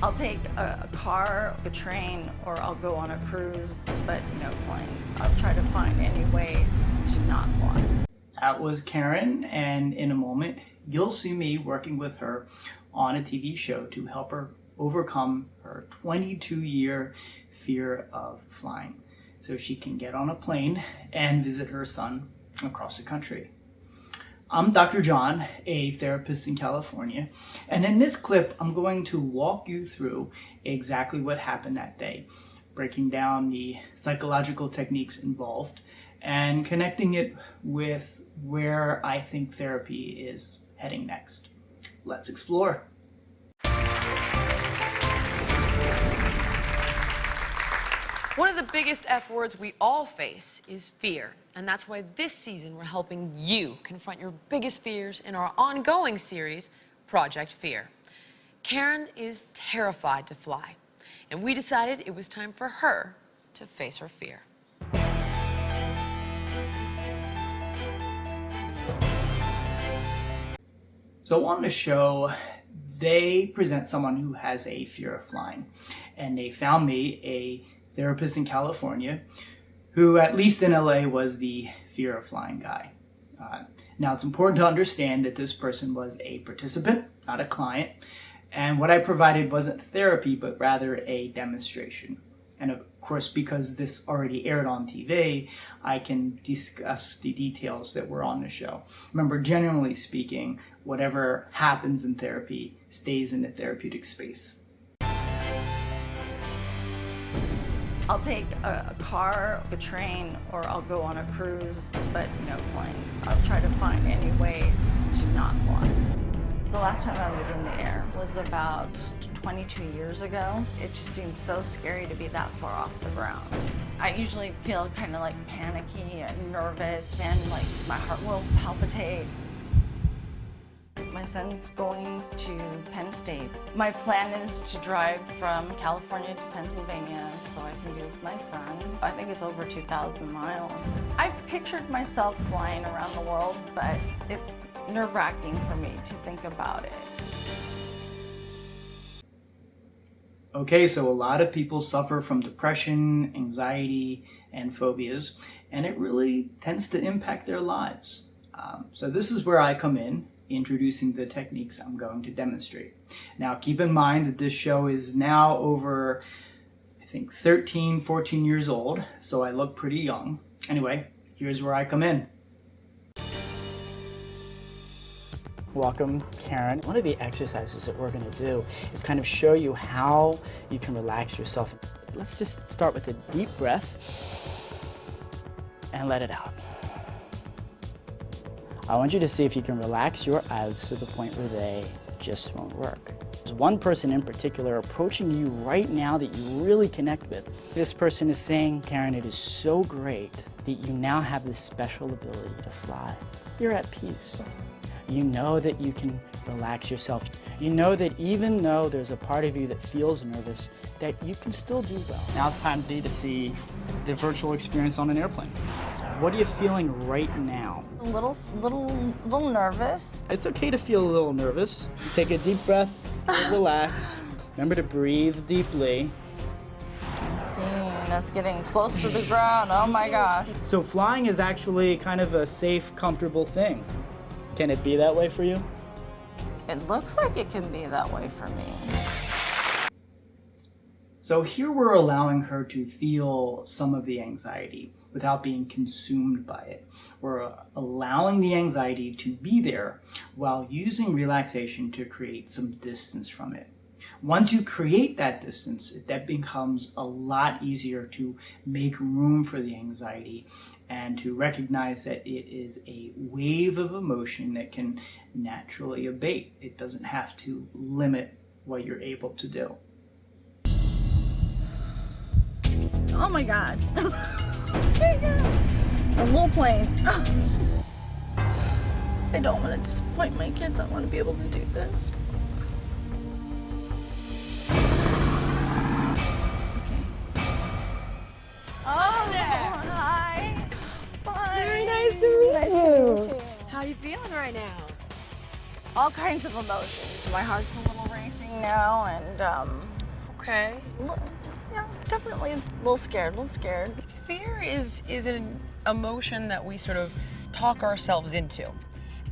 I'll take a car, a train, or I'll go on a cruise, but no planes. I'll try to find any way to not fly. That was Karen, and in a moment, you'll see me working with her on a TV show to help her overcome her 22-year fear of flying so she can get on a plane and visit her son across the country. I'm Dr. John, a therapist in California, and in this clip, I'm going to walk you through exactly what happened that day, breaking down the psychological techniques involved and connecting it with where I think therapy is heading next. Let's explore. One of the biggest F words we all face is fear. And that's why this season we're helping you confront your biggest fears in our ongoing series, Project Fear. Karen is terrified to fly, and we decided it was time for her to face her fear. So on the show, they present someone who has a fear of flying, and they found me, a therapist in California, who at least in LA was the fear of flying guy. Now it's important to understand that this person was a participant, not a client, and what I provided wasn't therapy, but rather a demonstration. And of course, because this already aired on TV, I can discuss the details that were on the show. Remember, generally speaking, whatever happens in therapy stays in the therapeutic space. I'll take a car, a train, or I'll go on a cruise, but no planes. I'll try to find any way to not fly. The last time I was in the air was about 22 years ago. It just seems so scary to be that far off the ground. I usually feel kind of like panicky and nervous, and like my heart will palpitate. My son's going to Penn State. My plan is to drive from California to Pennsylvania so I can be with my son. I think it's over 2,000 miles. I've pictured myself flying around the world, but it's nerve-wracking for me to think about it. Okay, so a lot of people suffer from depression, anxiety, and phobias, and it really tends to impact their lives. So this is where I come in, introducing the techniques I'm going to demonstrate. Now, keep in mind that this show is now over, I think, 13, 14 years old, so I look pretty young. Anyway, here's where I come in. Welcome, Karen. One of the exercises that we're going to do is kind of show you how you can relax yourself. Let's just start with a deep breath and let it out. I want you to see if you can relax your eyelids to the point where they just won't work. There's one person in particular approaching you right now that you really connect with. This person is saying, Karen, it is so great that you now have this special ability to fly. You're at peace. You know that you can relax yourself. You know that even though there's a part of you that feels nervous, that you can still do well. Now it's time for you to see the virtual experience on an airplane. What are you feeling right now? A little nervous. It's okay to feel a little nervous. Take a deep breath, relax. Remember to breathe deeply. I'm seeing us getting close to the ground. Oh my gosh. So flying is actually kind of a safe, comfortable thing. Can it be that way for you? It looks like it can be that way for me. So here we're allowing her to feel some of the anxiety without being consumed by it. We're allowing the anxiety to be there while using relaxation to create some distance from it. Once you create that distance, that becomes a lot easier to make room for the anxiety and to recognize that it is a wave of emotion that can naturally abate. It doesn't have to limit what you're able to do. Oh my God. A little plane. I don't want to disappoint my kids. I want to be able to do this. Okay. Oh, there. Hi. Bye. Very nice to meet you. How are you feeling right now? All kinds of emotions. My heart's a little racing now, and Okay. Yeah, definitely a little scared, Fear is an emotion that we sort of talk ourselves into.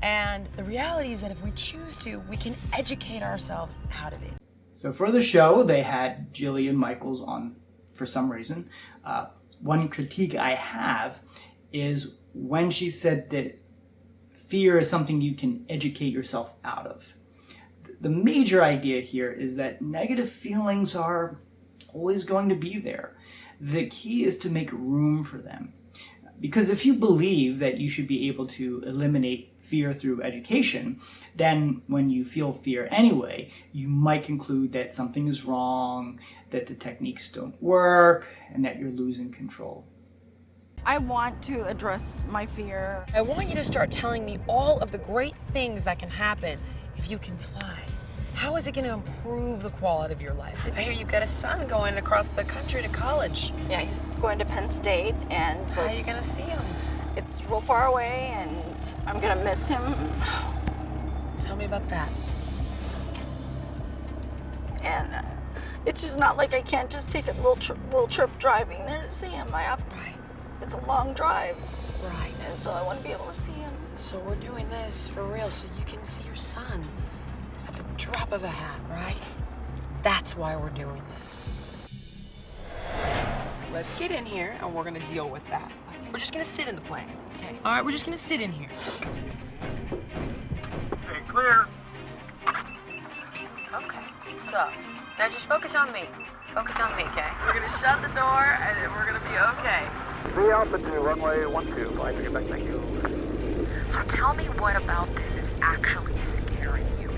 And the reality is that if we choose to, we can educate ourselves out of it. So for the show, they had Jillian Michaels on for some reason. One critique I have is when she said that fear is something you can educate yourself out of. The major idea here is that negative feelings are always going to be there. The key is to make room for them. Because if you believe that you should be able to eliminate fear through education, then when you feel fear anyway, you might conclude that something is wrong, that the techniques don't work, and that you're losing control. I want to address my fear. I want you to start telling me all of the great things that can happen if you can fly. How is it going to improve the quality of your life? I hear you've got a son going across the country to college. Yeah, he's going to Penn State, and so How are you going to see him? it's real far away, and I'm gonna miss him. Tell me about that. And it's just not like I can't just take a little trip driving there to see him. I have to. Right. It's a long drive, Right. and so I want to be able to see him. So we're doing this for real so you can see your son at the drop of a hat, right? That's why we're doing this. Let's get in here and we're gonna deal with that. We're just gonna sit in the plane. Okay. All right, we're just gonna sit in here. Okay, clear. Okay, so now just focus on me. Focus on me, okay? We're gonna shut the door and then we're gonna be okay. 3 altitude, runway 12, flying to get back, thank you. So tell me what about this is actually scaring you?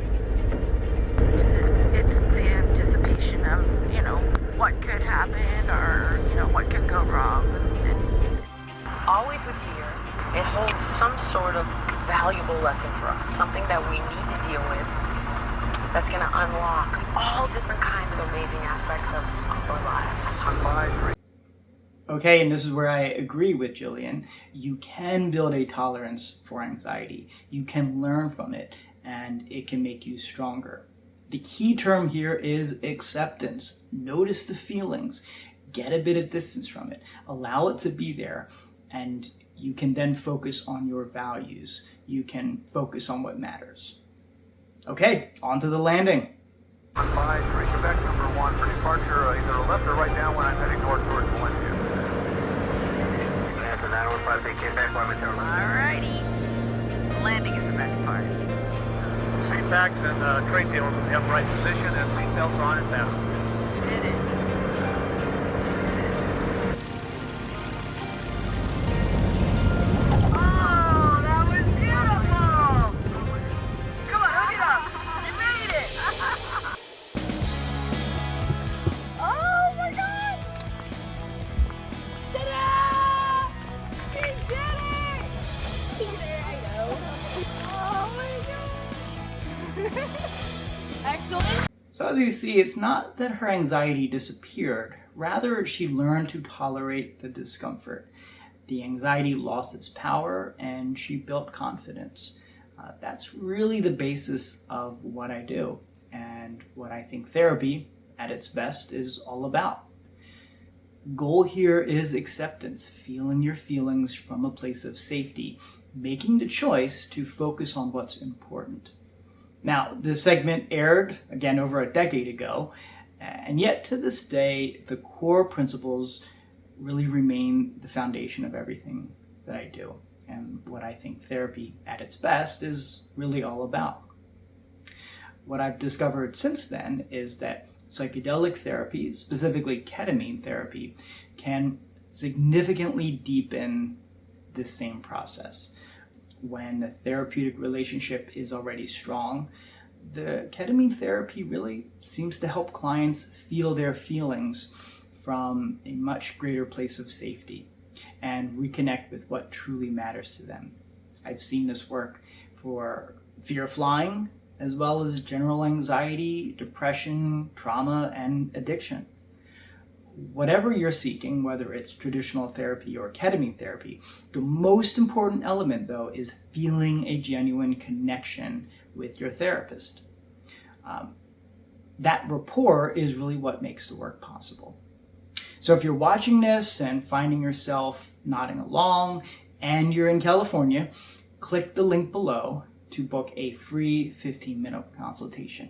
It's the anticipation of, what could happen or, what could go wrong. Always with fear, it holds some sort of valuable lesson for us, something that we need to deal with that's gonna unlock all different kinds of amazing aspects of our lives. Okay, and this is where I agree with Jillian. You can build a tolerance for anxiety. You can learn from it, and it can make you stronger. The key term here is acceptance. Notice the feelings. Get a bit of distance from it. Allow it to be there, and you can then focus on your values. You can focus on what matters. Okay, on to the landing. 15, Quebec number 1 for departure, either left or right now when I'm heading north towards Valencia. That's a 915, Quebec, Alrighty. Landing is the best part. Seat backs and tray tables in the upright position and seat belts on and fastened. Did it. Oh, that was beautiful! Come on, hook it up. You made it! Oh my God! Ta-da! She did it! There I go. Oh my God! Excellent. So as you see, it's not that her anxiety disappeared. Rather, she learned to tolerate the discomfort. The anxiety lost its power and she built confidence. That's really the basis of what I do and what I think therapy at its best is all about. Goal here is acceptance, feeling your feelings from a place of safety, making the choice to focus on what's important. Now, this segment aired, again, over a decade ago, and yet to this day, the core principles really remain the foundation of everything that I do, and what I think therapy at its best is really all about. What I've discovered since then is that psychedelic therapy, specifically ketamine therapy, can significantly deepen this same process. When the therapeutic relationship is already strong, the ketamine therapy really seems to help clients feel their feelings from a much greater place of safety and reconnect with what truly matters to them. I've seen this work for fear of flying, as well as general anxiety, depression, trauma, and addiction. Whatever you're seeking, whether it's traditional therapy or ketamine therapy, the most important element, though, is feeling a genuine connection with your therapist. That rapport is really what makes the work possible. So if you're watching this and finding yourself nodding along and you're in California, click the link below to book a free 15-minute consultation.